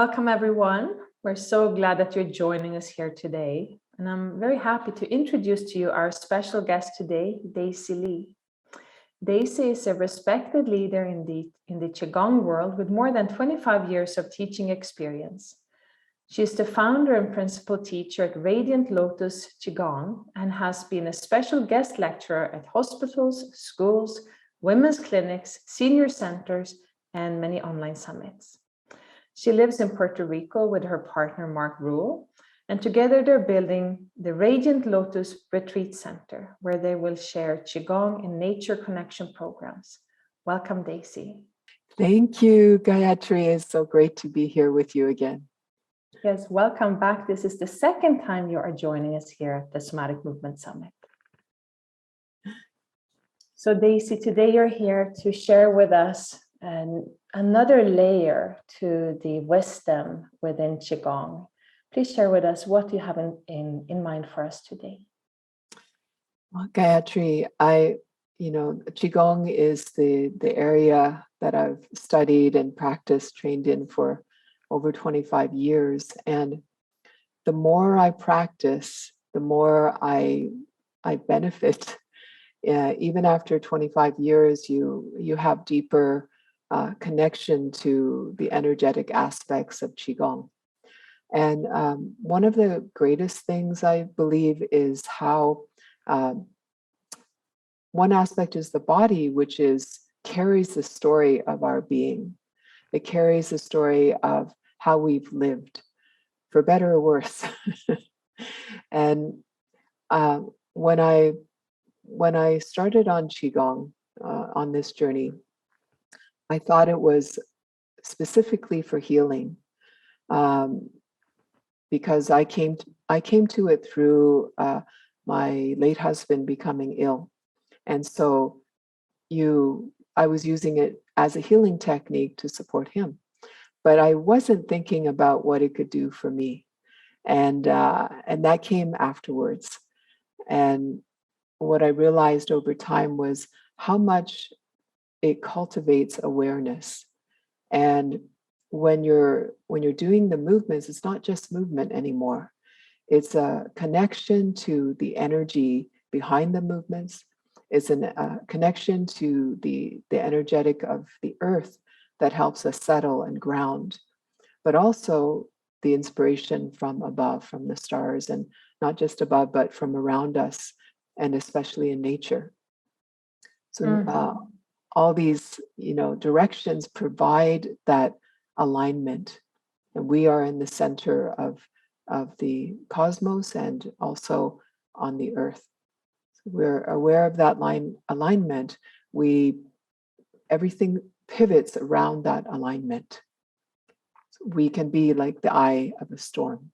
Welcome, everyone. We're so glad that you're joining us here today. And I'm very happy to introduce to you our special guest today, Daisy Lee. Daisy is a respected leader in the Qigong world with more than 25 years of teaching experience. She is the founder and principal teacher at Radiant Lotus Qigong and has been a special guest lecturer at hospitals, schools, women's clinics, senior centers, and many online summits. She lives in Puerto Rico with her partner, Mark Rule, and together they're building the Radiant Lotus Retreat Center, where they will share Qigong and nature connection programs. Welcome, Daisy. Thank you, Gayatri. It's so great to be here with you again. Yes, welcome back. This is the second time you are joining us here at the Somatic Movement Summit. So, Daisy, today you're here to share with us another layer to the wisdom within Qigong. Please share with us what you have in mind for us today. Well, Gayatri, Qigong is the area that I've studied and practiced, trained in for over 25 years. And the more I practice, the more I benefit. Even after 25 years, you have deeper connection to the energetic aspects of Qigong. And one of the greatest things I believe is how one aspect is the body, which carries the story of our being. It carries the story of how we've lived, for better or worse. And when I started on Qigong, on this journey, I thought it was specifically for healing, because I came to it through my late husband becoming ill, and so I was using it as a healing technique to support him, but I wasn't thinking about what it could do for me, and that came afterwards. And what I realized over time was how much it cultivates awareness. And when you're doing the movements, it's not just movement anymore. It's a connection to the energy behind the movements. It's a connection to the energetic of the earth that helps us settle and ground, but also the inspiration from above, from the stars, and not just above, but from around us, and especially in nature. So all these, directions provide that alignment, and we are in the center of the cosmos and also on the earth. So we're aware of that alignment. Everything pivots around that alignment. So we can be like the eye of a storm.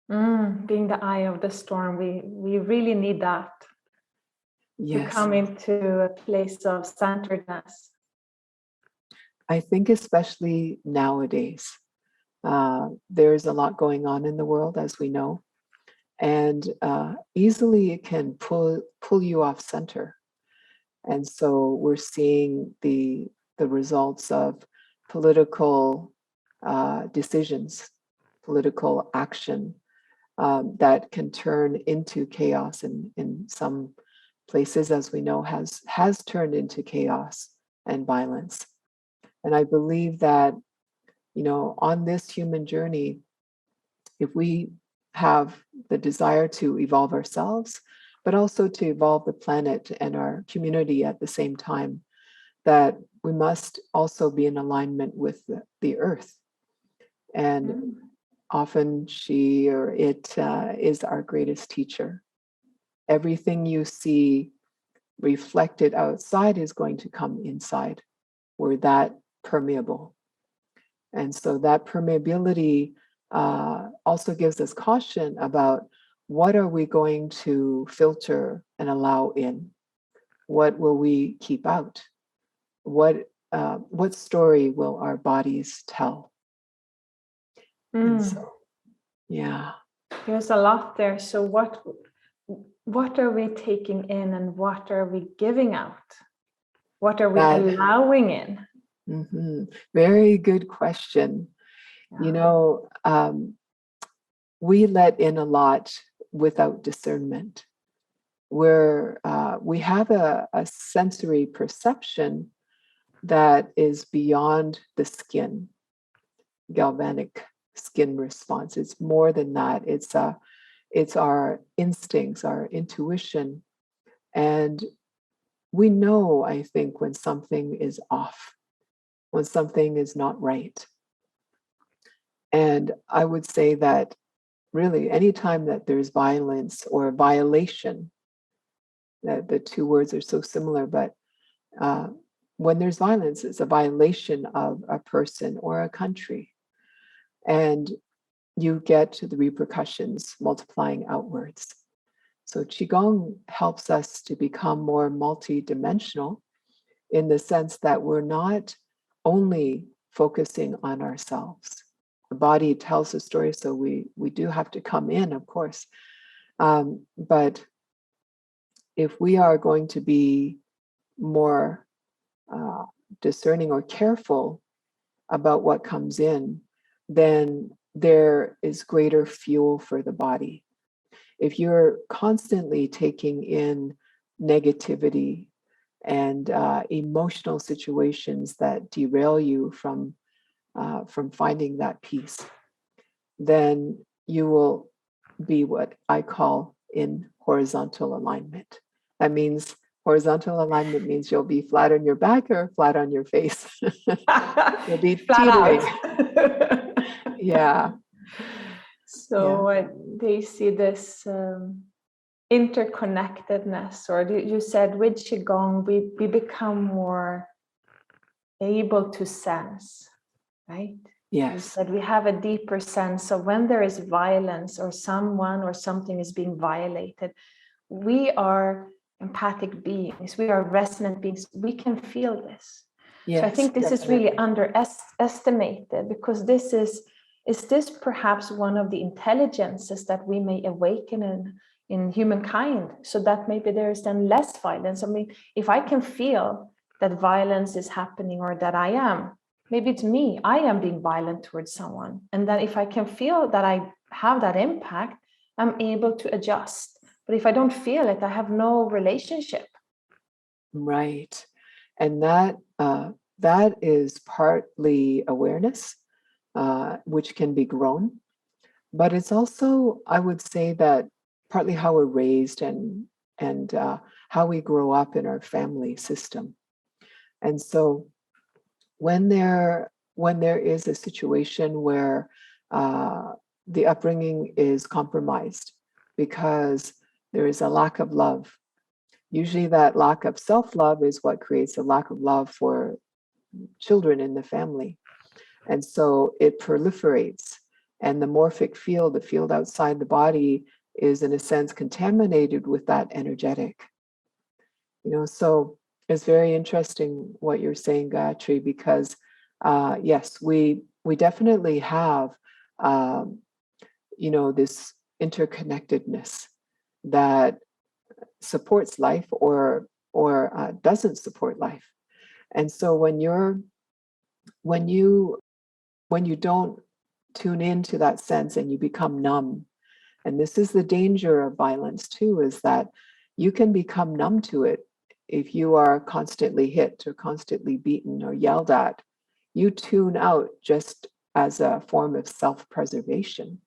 Being the eye of the storm, we really need that. Yes. To come into a place of centeredness. I think especially nowadays, there's a lot going on in the world, as we know, and easily it can pull you off center. And so we're seeing the results of political decisions, political action that can turn into chaos in some places, as we know, has turned into chaos and violence. And I believe that, on this human journey, if we have the desire to evolve ourselves, but also to evolve the planet and our community at the same time, that we must also be in alignment with the earth. And often she or it is our greatest teacher. Everything you see reflected outside is going to come inside. We're that permeable. And so that permeability also gives us caution about what are we going to filter and allow in? What will we keep out? What story will our bodies tell? And so, yeah. There's a lot there. So what are we taking in and what are we giving out? What are we allowing in? Very good question. You know, we let in a lot without discernment. We have a sensory perception that is beyond the skin, galvanic skin response. It's more than that. It's our instincts, our intuition. And we know, I think, when something is off, when something is not right. And I would say that really anytime that there's violence or violation, that the two words are so similar, but when there's violence, it's a violation of a person or a country. And you get to the repercussions multiplying outwards. So Qigong helps us to become more multidimensional in the sense that we're not only focusing on ourselves. The body tells a story, so we do have to come in, of course. But if we are going to be more discerning or careful about what comes in, then there is greater fuel for the body. If you're constantly taking in negativity and emotional situations that derail you from finding that peace, then you will be what I call in horizontal alignment. That means horizontal alignment means you'll be flat on your back or flat on your face. You'll be teetering. Yeah. So they see this interconnectedness, or you said with Qigong, we become more able to sense, right? Yes. You said we have a deeper sense of when there is violence or someone or something is being violated. We are empathic beings. We are resonant beings. We can feel this. Yes, so I think this is really underestimated, because this is this perhaps one of the intelligences that we may awaken in humankind, so that maybe there is then less violence. I mean, if I can feel that violence is happening, or that maybe it's me, I am being violent towards someone, and then if I can feel that I have that impact, I'm able to adjust. But if I don't feel it, I have no relationship. Right. And that is partly awareness, which can be grown. But it's also, I would say, that partly how we're raised and how we grow up in our family system. And so when there is a situation where the upbringing is compromised because there is a lack of love, usually that lack of self-love is what creates a lack of love for children in the family. And so it proliferates, and the morphic field, the field outside the body, is in a sense contaminated with that energetic. So it's very interesting what you're saying, Gayatri, because yes, we definitely have this interconnectedness that supports life or doesn't support life. And so when you don't tune into that sense and you become numb, and this is the danger of violence too, is that you can become numb to it. If you are constantly hit or constantly beaten or yelled at, you tune out just as a form of self-preservation.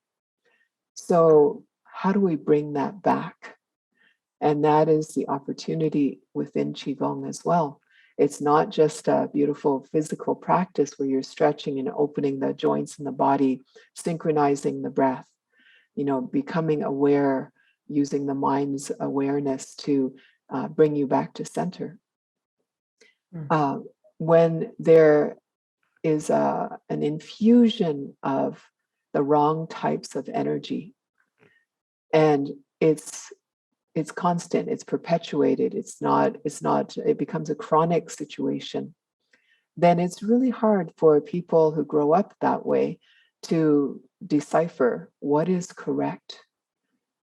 So how do we bring that back? And that is the opportunity within Qigong as well. It's not just a beautiful physical practice where you're stretching and opening the joints in the body, synchronizing the breath, becoming aware, using the mind's awareness to bring you back to center. When there is an infusion of the wrong types of energy, and it's constant, it's perpetuated, it becomes a chronic situation, then it's really hard for people who grow up that way to decipher what is correct,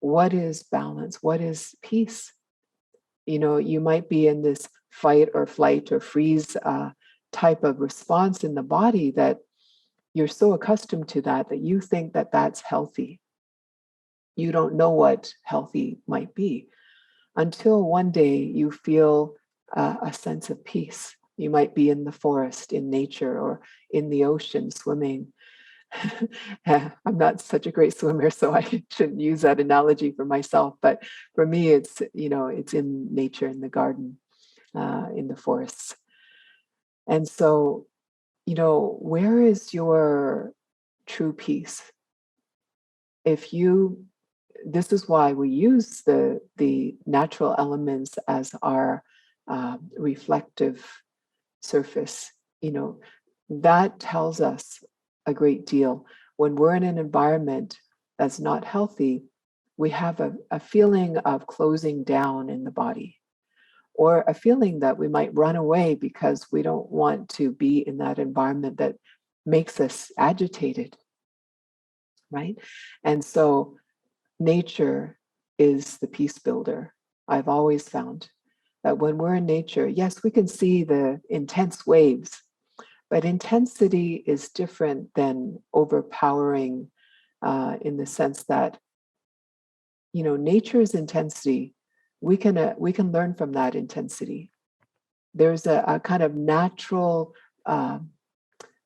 what is balance, what is peace. You might be in this fight or flight or freeze type of response in the body that you're so accustomed to that that you think that that's healthy. You don't know what healthy might be until one day you feel a sense of peace. You might be in the forest, in nature, or in the ocean swimming. I'm not such a great swimmer, so I shouldn't use that analogy for myself. But for me, it's it's in nature, in the garden, in the forests. And so, where is your true peace? This is why we use the natural elements as our reflective surface. That tells us a great deal. When we're in an environment that's not healthy, we have a feeling of closing down in the body, or a feeling that we might run away because we don't want to be in that environment that makes us agitated, right? And so nature is the peace builder. I've always found that when we're in nature, yes, we can see the intense waves, but intensity is different than overpowering, in the sense that, nature's intensity, we can learn from that intensity. There's a kind of natural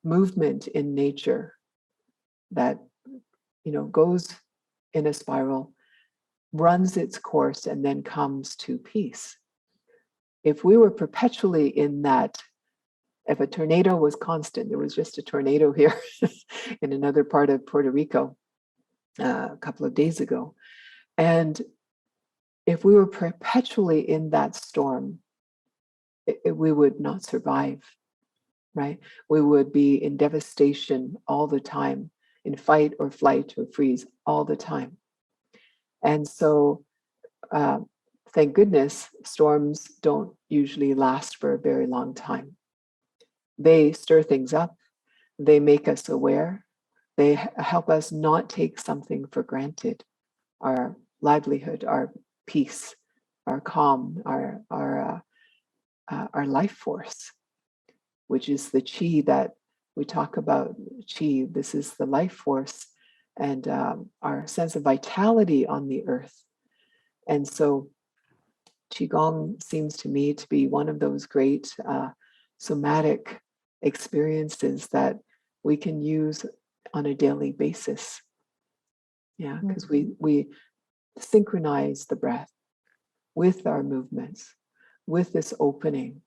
movement in nature that goes in a spiral, runs its course, and then comes to peace. If we were perpetually in that, if a tornado was constant, there was just a tornado here in another part of Puerto Rico a couple of days ago. And if we were perpetually in that storm, we would not survive, right? We would be in devastation all the time, in fight or flight or freeze all the time. And so, thank goodness, storms don't usually last for a very long time. They stir things up. They make us aware. They help us not take something for granted. Our livelihood, our peace, our calm, our life force, which is the chi that we talk about. Chi, this is the life force, and our sense of vitality on the earth. And so Qigong seems to me to be one of those great somatic experiences that we can use on a daily basis. Yeah, because we synchronize the breath with our movements, with this opening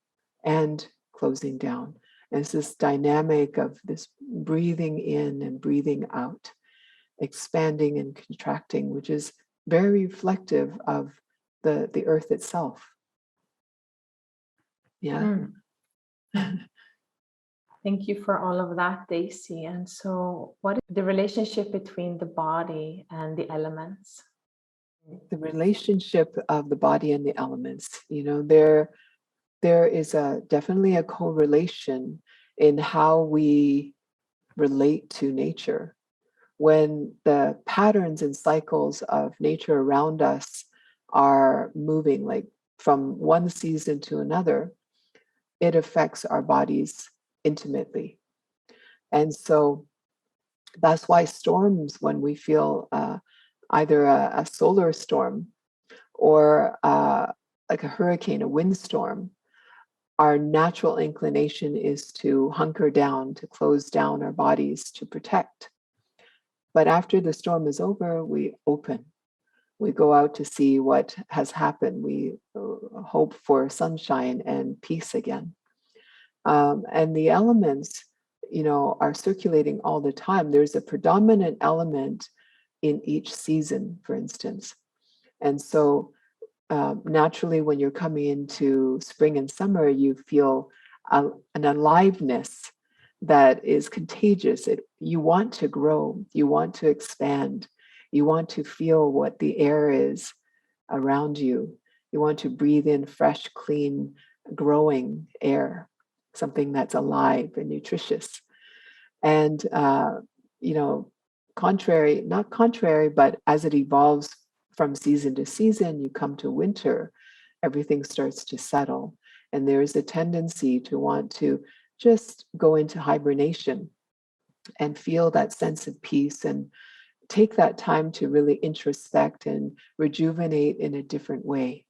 and closing down. And it's this dynamic of this breathing in and breathing out, expanding and contracting, which is very reflective of the earth itself. Yeah. Thank you for all of that, Daisy. And so, what is the relationship between the body and the elements? The relationship of the body and the elements, there is definitely a correlation in how we relate to nature. When the patterns and cycles of nature around us are moving, like from one season to another, it affects our bodies intimately. And so that's why storms, when we feel either a solar storm or like a hurricane, a windstorm, our natural inclination is to hunker down, to close down our bodies, to protect. But after the storm is over, we open. We go out to see what has happened. We hope for sunshine and peace again. And the elements, are circulating all the time. There's a predominant element in each season, for instance. And so naturally, when you're coming into spring and summer, you feel an aliveness that is contagious. You want to grow, you want to expand, you want to feel what the air is around you. You want to breathe in fresh, clean, growing air, something that's alive and nutritious. And, not contrary, but as it evolves from season to season, you come to winter, everything starts to settle. And there is a tendency to want to just go into hibernation and feel that sense of peace, and take that time to really introspect and rejuvenate in a different way.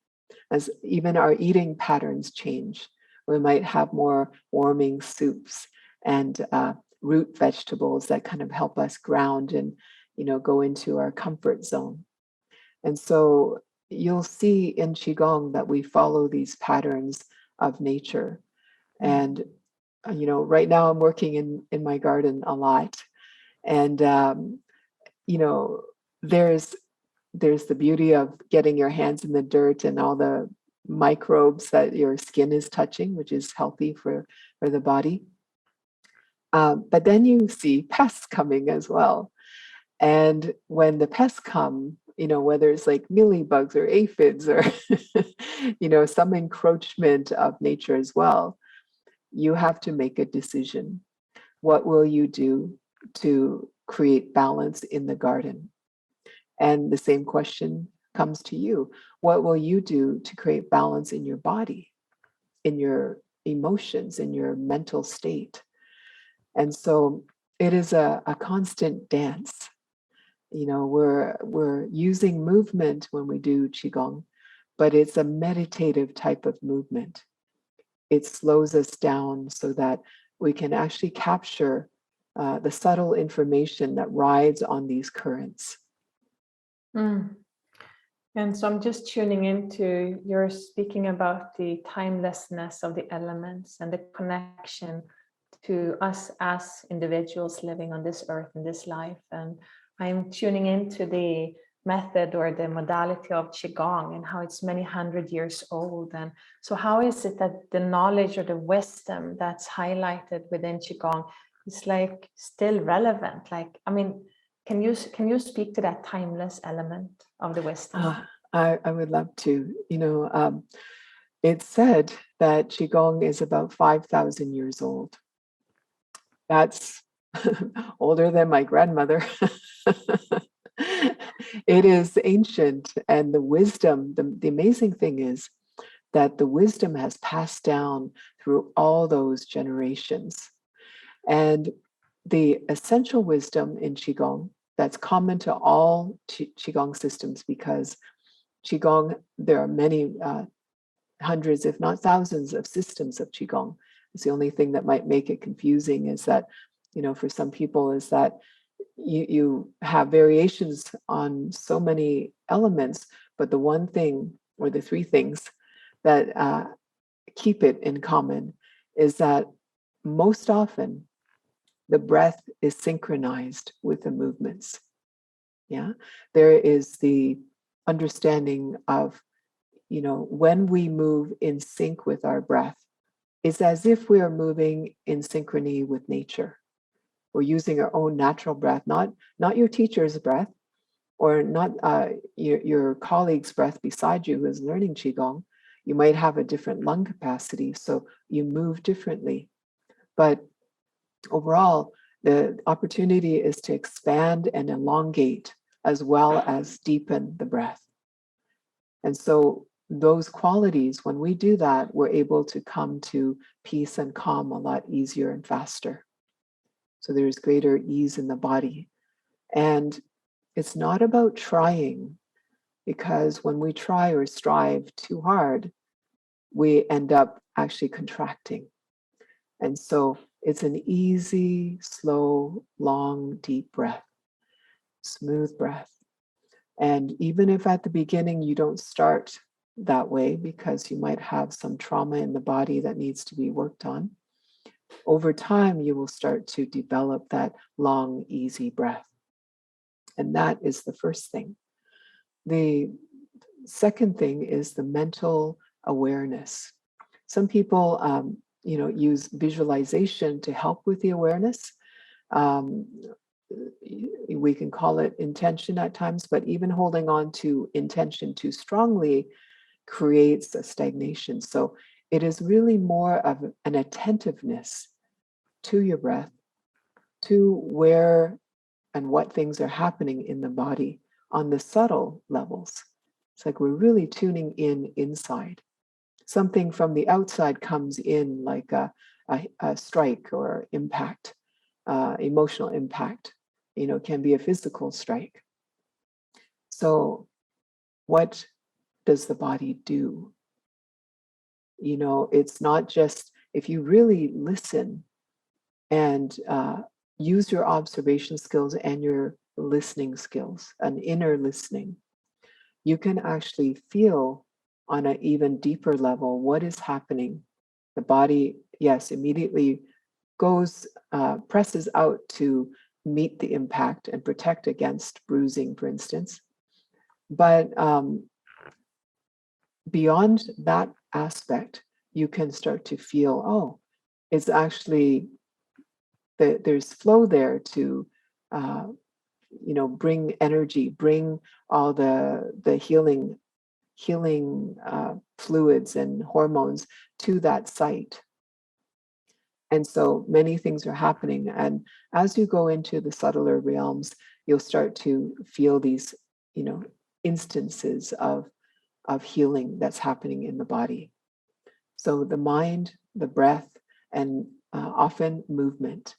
As even our eating patterns change, we might have more warming soups and root vegetables that kind of help us ground and, go into our comfort zone. And so you'll see in Qigong that we follow these patterns of nature. And, right now I'm working in my garden a lot. And, there's the beauty of getting your hands in the dirt and all the microbes that your skin is touching, which is healthy for the body. But then you see pests coming as well. And when the pests come, whether it's like mealybugs or aphids or, some encroachment of nature as well, you have to make a decision. What will you do to create balance in the garden? And the same question comes to you. What will you do to create balance in your body, in your emotions, in your mental state? And so it is a constant dance. We're using movement when we do Qigong, but it's a meditative type of movement. It slows us down so that we can actually capture the subtle information that rides on these currents. And so I'm just tuning into, you're speaking about the timelessness of the elements and the connection to us as individuals living on this earth in this life. And I'm tuning into the method or the modality of Qigong and how it's many hundred years old. And so how is it that the knowledge or the wisdom that's highlighted within Qigong is like still relevant? Like, I mean, can you speak to that timeless element of the wisdom? I would love to. It's said that Qigong is about 5,000 years old. That's older than my grandmother. It is ancient, and the wisdom, the amazing thing is that the wisdom has passed down through all those generations. And the essential wisdom in Qigong that's common to all Qigong systems, because Qigong, there are many hundreds, if not thousands, of systems of Qigong. It's the only thing that might make it confusing is that, for some people, is that you have variations on so many elements, but the one thing or the three things that keep it in common is that most often the breath is synchronized with the movements. Yeah, there is the understanding of, when we move in sync with our breath, it's as if we are moving in synchrony with nature. We're using our own natural breath, not your teacher's breath, or not your colleague's breath beside you who is learning Qigong. You might have a different lung capacity, so you move differently. But overall, the opportunity is to expand and elongate as well as deepen the breath. And so those qualities, when we do that, we're able to come to peace and calm a lot easier and faster. So there's greater ease in the body. And it's not about trying, because when we try or strive too hard, we end up actually contracting. And so it's an easy, slow, long, deep breath, smooth breath. And even if at the beginning you don't start that way because you might have some trauma in the body that needs to be worked on, over time you will start to develop that long, easy breath. And that is the first thing. The second thing is the mental awareness. Some people, use visualization to help with the awareness. We can call it intention at times, but even holding on to intention too strongly creates a stagnation. So it is really more of an attentiveness to your breath, to where and what things are happening in the body on the subtle levels. It's like we're really tuning in inside. Something from the outside comes in like a strike or impact. emotional impact, can be a physical strike. So what does the body do? It's not just, if you really listen and use your observation skills and your listening skills, an inner listening, you can actually feel on an even deeper level what is happening. The body, yes, immediately presses out to meet the impact and protect against bruising, for instance. But beyond that aspect, you can start to feel, oh, it's actually there's flow there to bring energy, bring all the healing fluids and hormones to that site. And so many things are happening. And as you go into the subtler realms, you'll start to feel these, instances of healing that's happening in the body. So the mind, the breath, and often movement.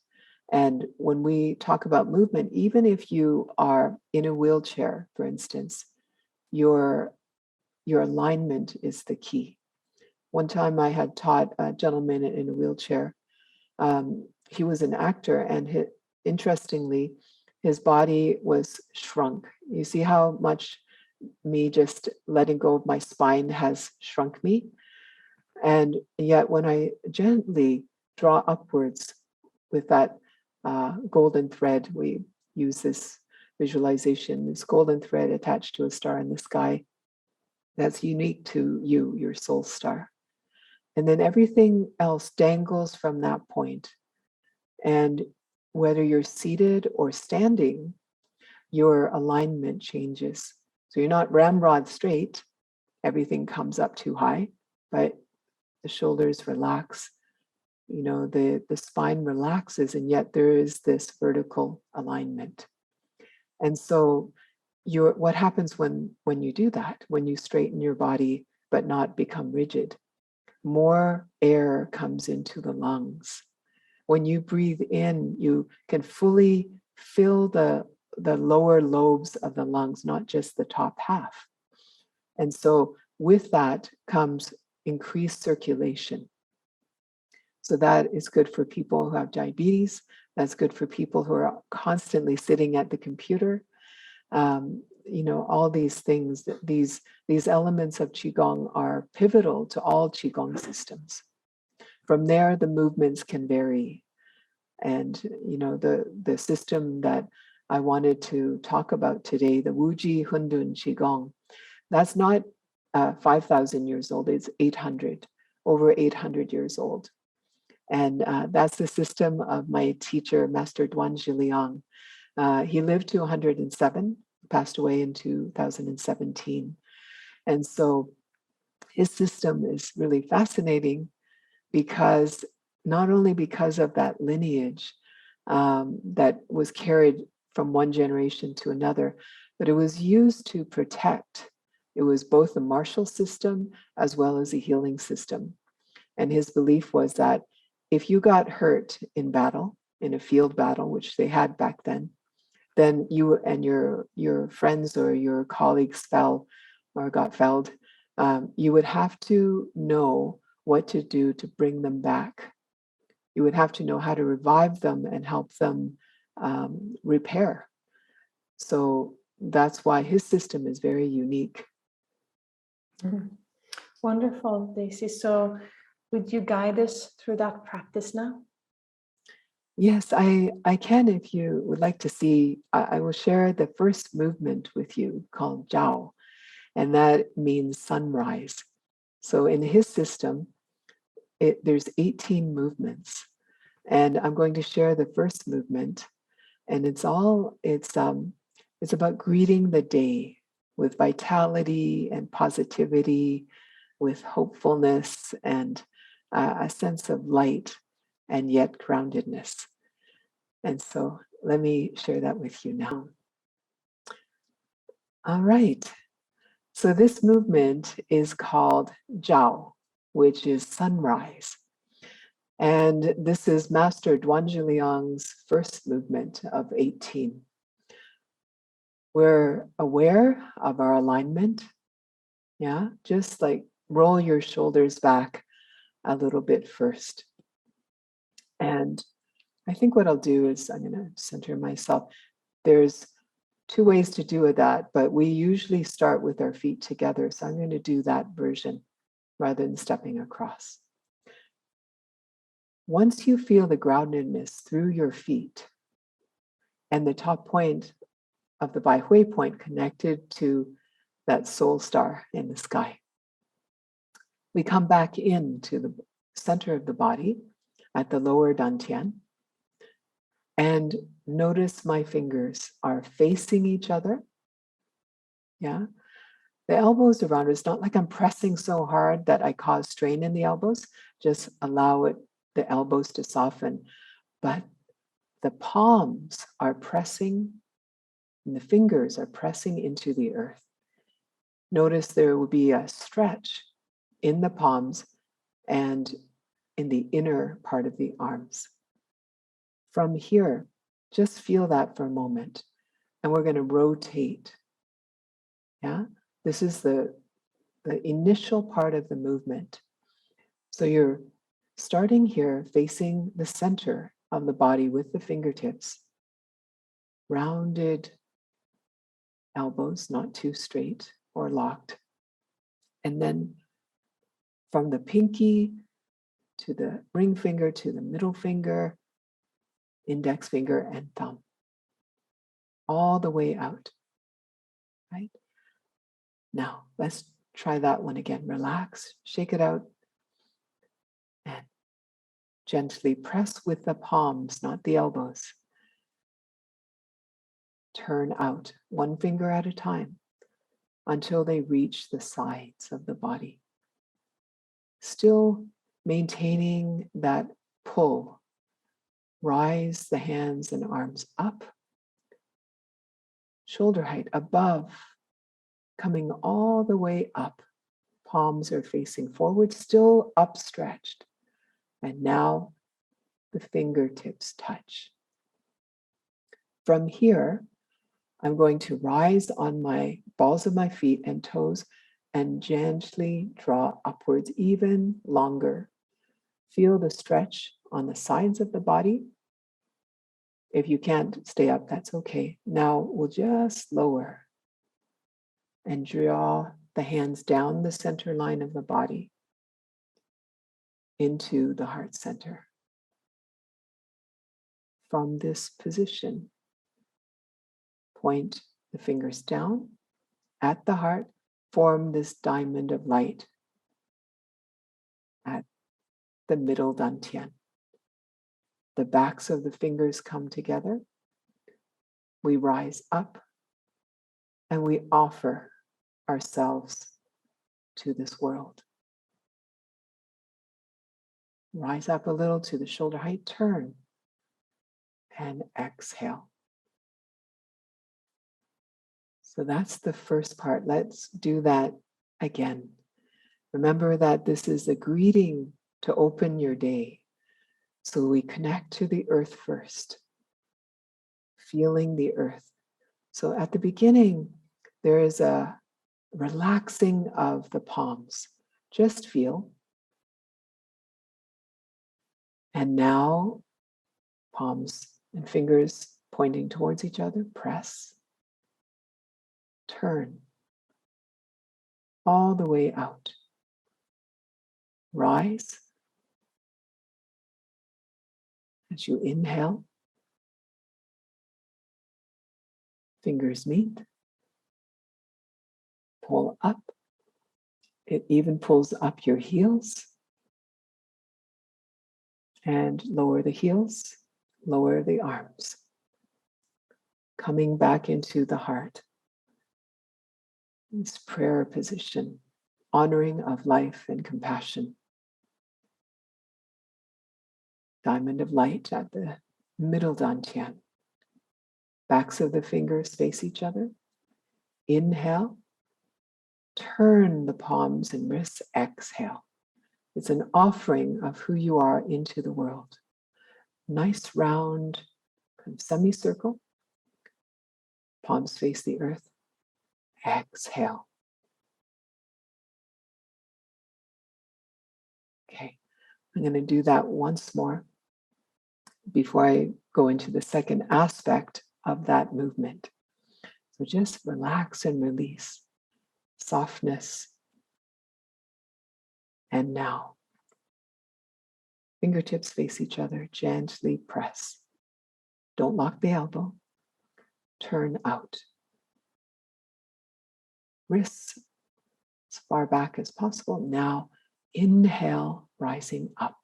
And when we talk about movement, even if you are in a wheelchair, for instance, your alignment is the key. One time I had taught a gentleman in a wheelchair. He was an actor, and interestingly, his body was shrunk. You see how much me just letting go of my spine has shrunk me? And yet when I gently draw upwards with that golden thread, we use this visualization, this golden thread attached to a star in the sky that's unique to you, your soul star. And then everything else dangles from that point. And whether you're seated or standing, your alignment changes. So you're not ramrod straight, everything comes up too high, but the shoulders relax, the spine relaxes, and yet there is this vertical alignment. And so what happens when you do that, when you straighten your body but not become rigid? More air comes into the lungs. When you breathe in, you can fully fill the lower lobes of the lungs, not just the top half. And so with that comes increased circulation. So that is good for people who have diabetes. That's good for people who are constantly sitting at the computer. All these things, these elements of Qigong are pivotal to all Qigong systems. From there, the movements can vary. And, the system that I wanted to talk about today, the Wuji Hundun Qigong, that's not 5,000 years old, it's over 800 years old. And that's the system of my teacher, Master Duanzhi Liang. He lived to 107, passed away in 2017. And so his system is really fascinating because not only because of that lineage that was carried from one generation to another, but it was used to protect. It was both a martial system as well as a healing system. And his belief was that if you got hurt in battle, in a field battle, which they had back then you and your friends or your colleagues fell or got felled, you would have to know what to do to bring them back. You would have to know how to revive them and help them repair. So that's why his system is very unique. Mm-hmm. Wonderful, Daisy. So would you guide us through that practice now? Yes, I can. If you would like to see, I will share the first movement with you called Zhao, and that means sunrise. So in his system, there's 18 movements, and I'm going to share the first movement, and it's about greeting the day with vitality and positivity, with hopefulness and a sense of light and yet groundedness. And so let me share that with you now. All right. So this movement is called Zhao, which is sunrise. And this is Master Duanzhi Liang's first movement of 18. We're aware of our alignment. Yeah, just like roll your shoulders back a little bit first. And I think what I'll do is I'm going to center myself. There's two ways to do that, but we usually start with our feet together. So I'm going to do that version rather than stepping across. Once you feel the groundedness through your feet and the top point of the Bai Hui point connected to that soul star in the sky, we come back into the center of the body at the lower dantian. And notice my fingers are facing each other. Yeah. The elbows around. It's not like I'm pressing so hard that I cause strain in the elbows. Just allow the elbows to soften. But the palms are pressing, and the fingers are pressing into the earth. Notice there will be a stretch in the palms and in the inner part of the arms. From here, just feel that for a moment. And we're going to rotate. Yeah, this is the initial part of the movement. So you're starting here facing the center of the body with the fingertips, rounded elbows, not too straight or locked. And then from the pinky to the ring finger to the middle finger, index finger and thumb, all the way out, right? Now, let's try that one again. Relax, shake it out, and gently press with the palms, not the elbows. Turn out one finger at a time until they reach the sides of the body. Still maintaining that pull. Rise the hands and arms up, shoulder height above, coming all the way up. Palms are facing forward, still upstretched. And now the fingertips touch. From here, I'm going to rise on my balls of my feet and toes and gently draw upwards even longer. Feel the stretch on the sides of the body. If you can't stay up, that's okay. Now we'll just lower and draw the hands down the center line of the body into the heart center. From this position, point the fingers down at the heart, form this diamond of light at the middle dantian. The backs of the fingers come together. We rise up and we offer ourselves to this world. Rise up a little to the shoulder height, turn and exhale. So that's the first part. Let's do that again. Remember that this is a greeting to open your day. So we connect to the earth first, feeling the earth. So at the beginning, there is a relaxing of the palms. Just feel. And now, palms and fingers pointing towards each other, press, turn, all the way out. Rise. As you inhale, fingers meet, pull up. It even pulls up your heels. And lower the heels, lower the arms. Coming back into the heart. This prayer position, honoring of life and compassion. Diamond of light at the middle dantian. Backs of the fingers face each other. Inhale. Turn the palms and wrists. Exhale. It's an offering of who you are into the world. Nice round kind of semicircle. Palms face the earth. Exhale. Okay, I'm going to do that once more before I go into the second aspect of that movement. So just relax and release. Softness. And now, fingertips face each other, gently press. Don't lock the elbow. Turn out. Wrists as far back as possible. Now, inhale, rising up.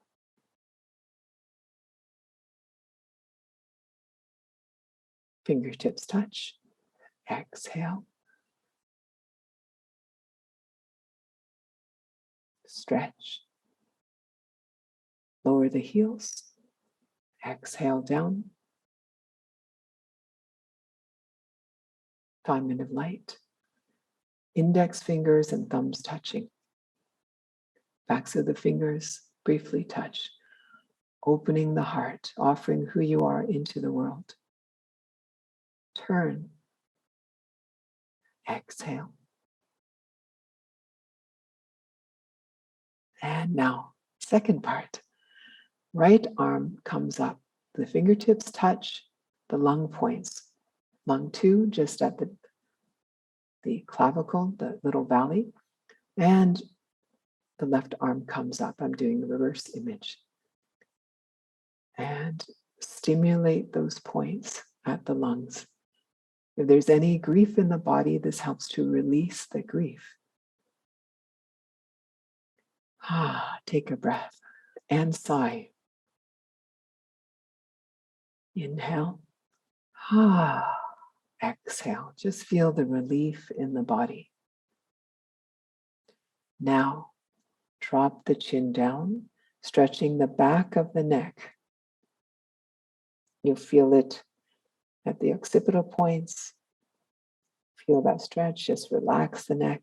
Fingertips touch. Exhale. Stretch. Lower the heels. Exhale down. Diamond of light. Index fingers and thumbs touching. Backs of the fingers briefly touch. Opening the heart, offering who you are into the world. Turn. Exhale. And now, second part. Right arm comes up. The fingertips touch the lung points. Lung 2 just at the clavicle, the little valley. And the left arm comes up. I'm doing the reverse image. And stimulate those points at the lungs. If there's any grief in the body, this helps to release the grief. Take a breath and sigh. Inhale. Exhale. Just feel the relief in the body. Now, drop the chin down, stretching the back of the neck. You'll feel it at the occipital points. Feel that stretch. Just relax the neck.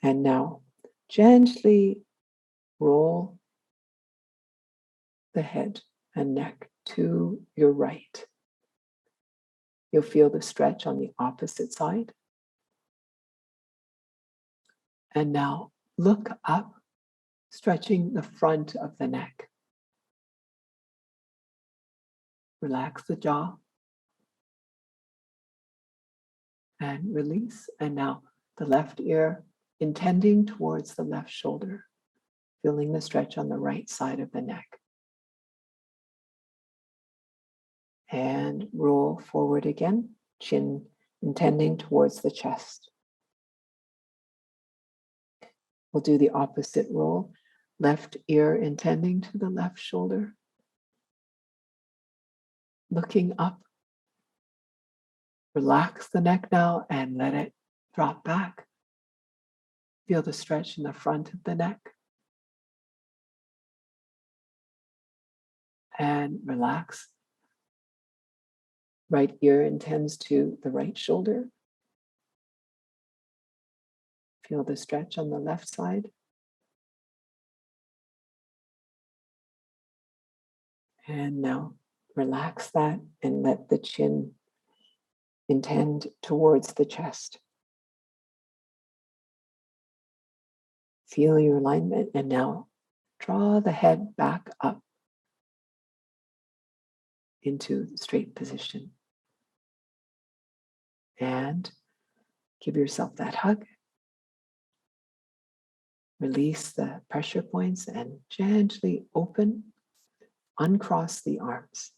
And now, gently roll the head and neck to your right. You'll feel the stretch on the opposite side. And now look up, stretching the front of the neck. Relax the jaw. And release. And now the left ear intending towards the left shoulder, feeling the stretch on the right side of the neck. And roll forward again, chin intending towards the chest. We'll do the opposite roll, left ear intending to the left shoulder. Looking up. Relax the neck now and let it drop back. Feel the stretch in the front of the neck. And relax. Right ear intends to the right shoulder. Feel the stretch on the left side. And now relax that and let the chin intend towards the chest. Feel your alignment and now draw the head back up into the straight position. And give yourself that hug. Release the pressure points and gently open, uncross the arms.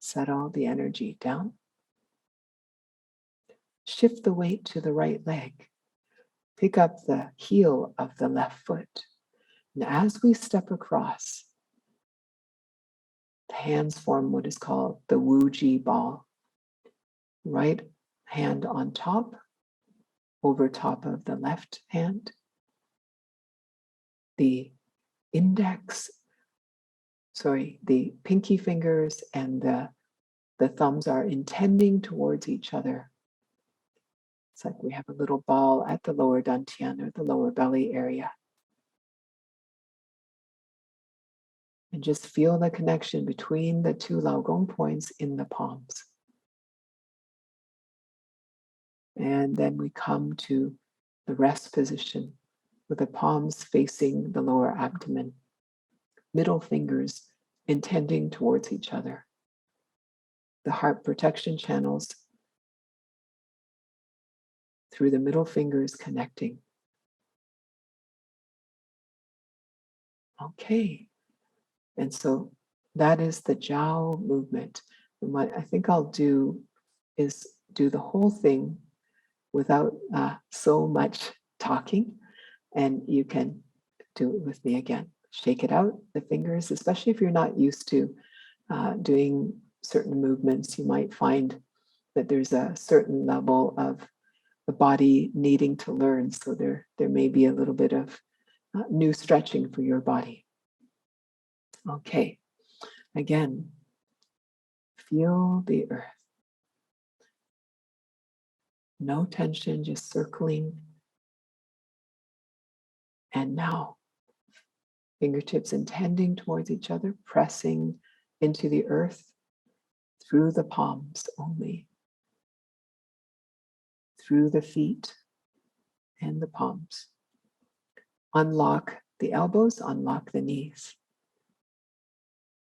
Settle the energy down. Shift the weight to the right leg. Pick up the heel of the left foot. And as we step across, the hands form what is called the Wuji Ball. Right hand on top, over top of the left hand. The pinky fingers and the thumbs are intending towards each other. It's like we have a little ball at the lower dantian or the lower belly area. And just feel the connection between the two Laogong points in the palms. And then we come to the rest position with the palms facing the lower abdomen, middle fingers intending towards each other. The heart protection channels through the middle fingers connecting. Okay. And so that is the jiao movement. And what I think I'll do is do the whole thing without so much talking. And you can do it with me again. Shake it out, the fingers, especially if you're not used to doing certain movements, you might find that there's a certain level of the body needing to learn. So there may be a little bit of new stretching for your body. Okay, again, feel the earth. No tension, just circling. And now, fingertips intending towards each other, pressing into the earth through the palms only, through the feet and the palms. Unlock the elbows, unlock the knees.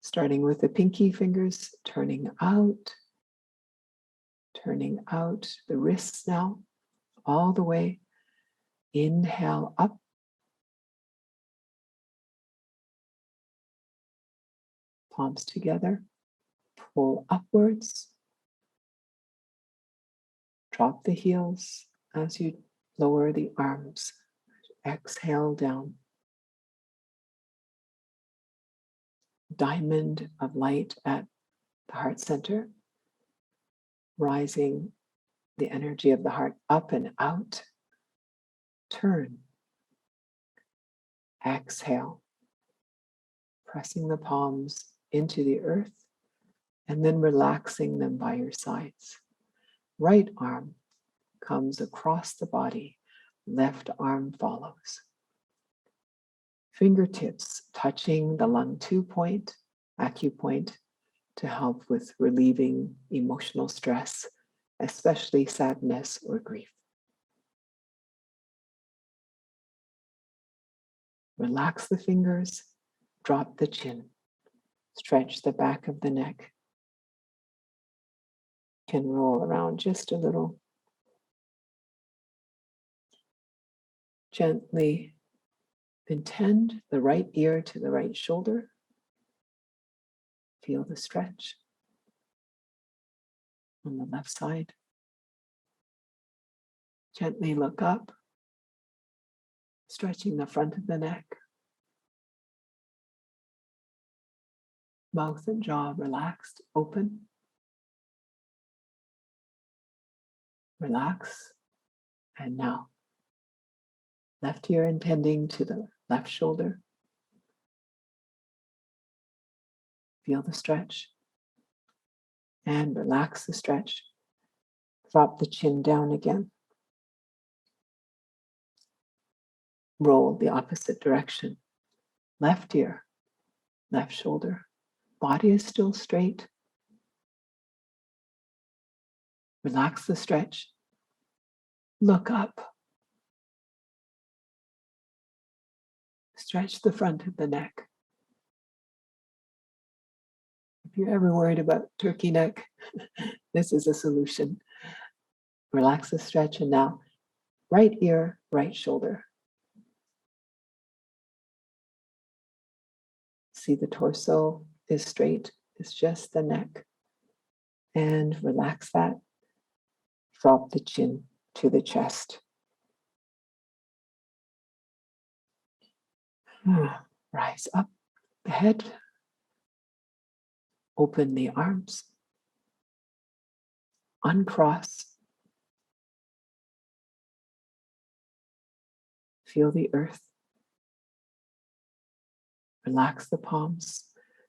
Starting with the pinky fingers, turning out the wrists now, all the way. Inhale up. Palms together, pull upwards. Drop the heels as you lower the arms. Exhale down. Diamond of light at the heart center, rising the energy of the heart up and out. Turn. Exhale. Pressing the palms into the earth and then relaxing them by your sides. Right arm comes across the body, left arm follows. Fingertips touching the lung 2 point, acupoint, to help with relieving emotional stress, especially sadness or grief. Relax the fingers, drop the chin, stretch the back of the neck. Can roll around just a little. Gently intend the right ear to the right shoulder. Feel the stretch on the left side. Gently look up, stretching the front of the neck. Mouth and jaw relaxed, open. Relax. And now, left ear intending to the left shoulder. Feel the stretch. And relax the stretch. Drop the chin down again. Roll the opposite direction. Left ear, left shoulder. Body is still straight. Relax the stretch. Look up. Stretch the front of the neck. If you're ever worried about turkey neck, this is a solution. Relax the stretch, and now right ear, right shoulder. See the torso is straight, it's just the neck. And relax that. Drop the chin to the chest. Rise up the head. Open the arms. Uncross. Feel the earth. Relax the palms.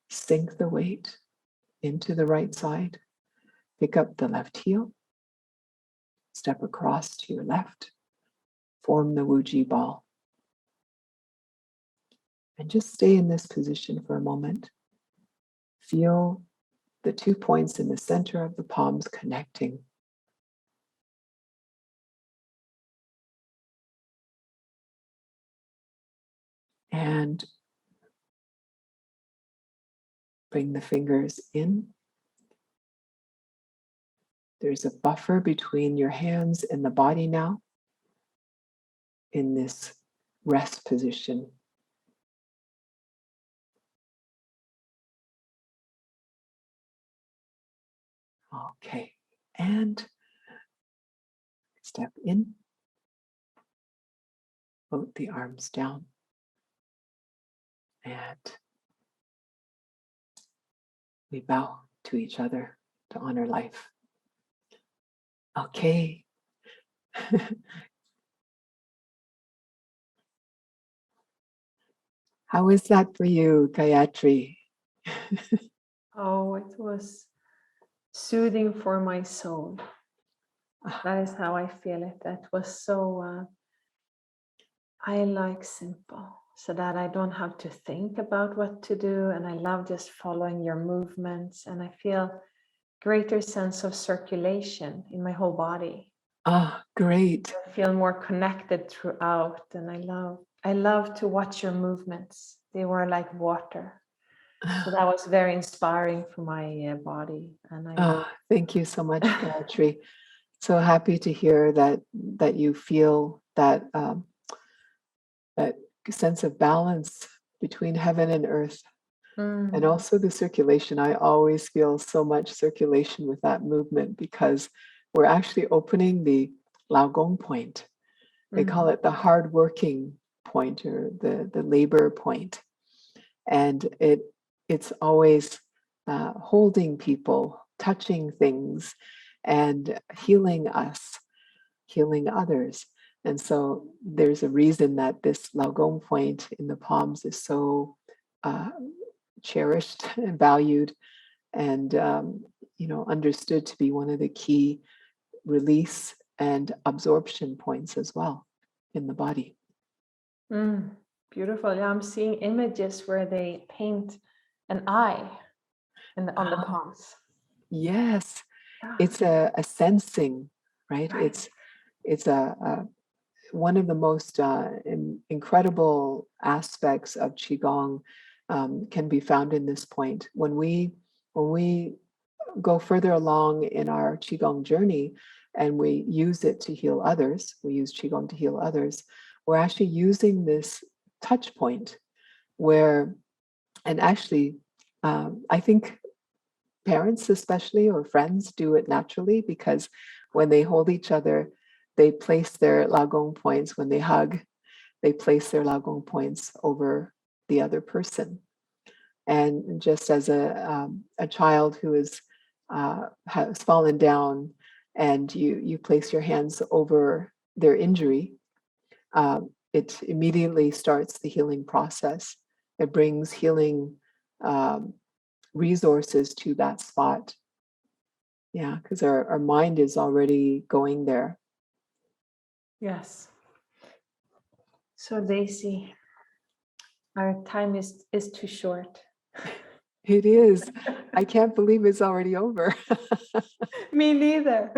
Sink the weight into the right side. Pick up the left heel. Step across to your left. Form the Wuji Ball. And just stay in this position for a moment. Feel the 2 points in the center of the palms connecting. And bring the fingers in. There's a buffer between your hands and the body now in this rest position. Okay, and step in. Float the arms down. And we bow to each other to honor life. Okay. How is that for you, Gayatri? Oh, it was soothing for my soul. That is how I feel it. That was so, I like simple so that I don't have to think about what to do. And I love just following your movements. And I feel greater sense of circulation in my whole body. Great. I feel more connected throughout. And I love to watch your movements. They were like water. So that was very inspiring for my body. And thank you so much, Gayatri. So happy to hear that you feel that that sense of balance between heaven and earth, and also the circulation. I always feel so much circulation with that movement because we're actually opening the Lao Gong point. They call it the hard-working point or the labor point, and it's always holding people, touching things, and healing us, healing others. And so there's a reason that this Lao Gong point in the palms is so cherished and valued, and understood to be one of the key release and absorption points as well in the body. Beautiful. Yeah, I'm seeing images where they paint an eye on the palms. Yes, it's a sensing, right? Right. It's a one of the most incredible aspects of Qigong can be found in this point. When we go further along in our Qigong journey and we use it to heal others, we use Qigong to heal others, we're actually using this touch point where, and actually, I think parents especially or friends do it naturally because when they hold each other, they place their Lao Gong points. When they hug, they place their Lao Gong points over the other person. And just as a child who has fallen down and you place your hands over their injury, it immediately starts the healing process. It brings healing resources to that spot. Yeah, because our mind is already going there. Yes. So Daisy, our time is too short. It is. I can't believe it's already over. Me neither.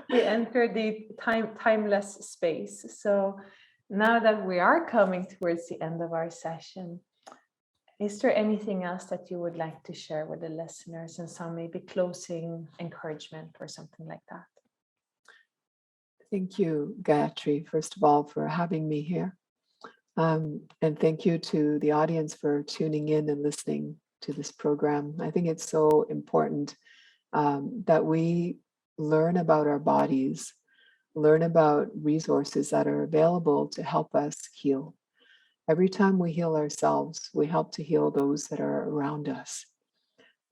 We entered the timeless space. So now that we are coming towards the end of our session, is there anything else that you would like to share with the listeners and some maybe closing encouragement or something like that? Thank you, Gayatri, first of all, for having me here. And thank you to the audience for tuning in and listening to this program. I think it's so important that we learn about our bodies, learn about resources that are available to help us heal. Every time we heal ourselves, we help to heal those that are around us.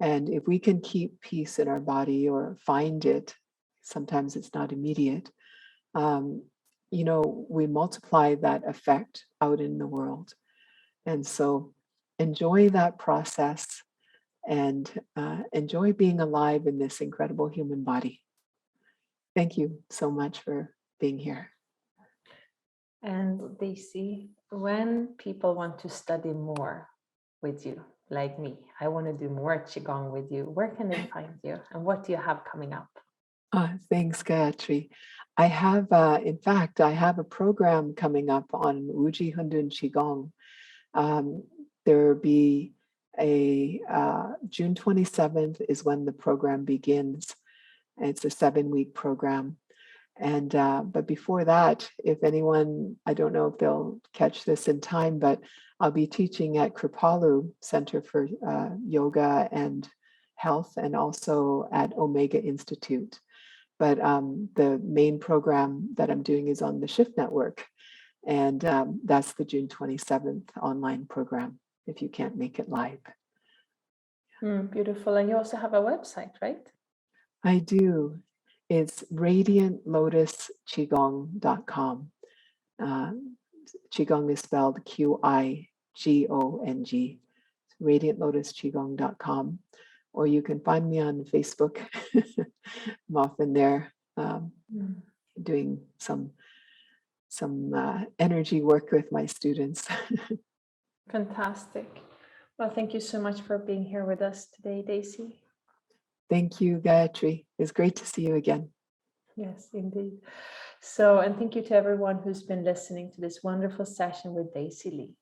And if we can keep peace in our body or find it, sometimes it's not immediate, we multiply that effect out in the world. And so enjoy that process and enjoy being alive in this incredible human body. Thank you so much for being here. And Daisy, when people want to study more with you, like me, I want to do more Qigong with you, where can they find you and what do you have coming up? Thanks, Gayatri. I have, in fact, I have a program coming up on Wuji Hundun Qigong. There will be a June 27th is when the program begins. It's a 7-week program. And but before that, if anyone, I don't know if they'll catch this in time, but I'll be teaching at Kripalu Center for Yoga and Health, and also at Omega Institute. But the main program that I'm doing is on the Shift Network, and that's the June 27th online program, if you can't make it live. Beautiful. And you also have a website, right? I do. It's radiantlotusqigong.com. Qigong is spelled Qigong, radiantlotusqigong.com. Or you can find me on Facebook. I'm often there doing some energy work with my students. Fantastic. Well, thank you so much for being here with us today, Daisy. Thank you, Gayatri. It's great to see you again. Yes, indeed. So, and thank you to everyone who's been listening to this wonderful session with Daisy Lee.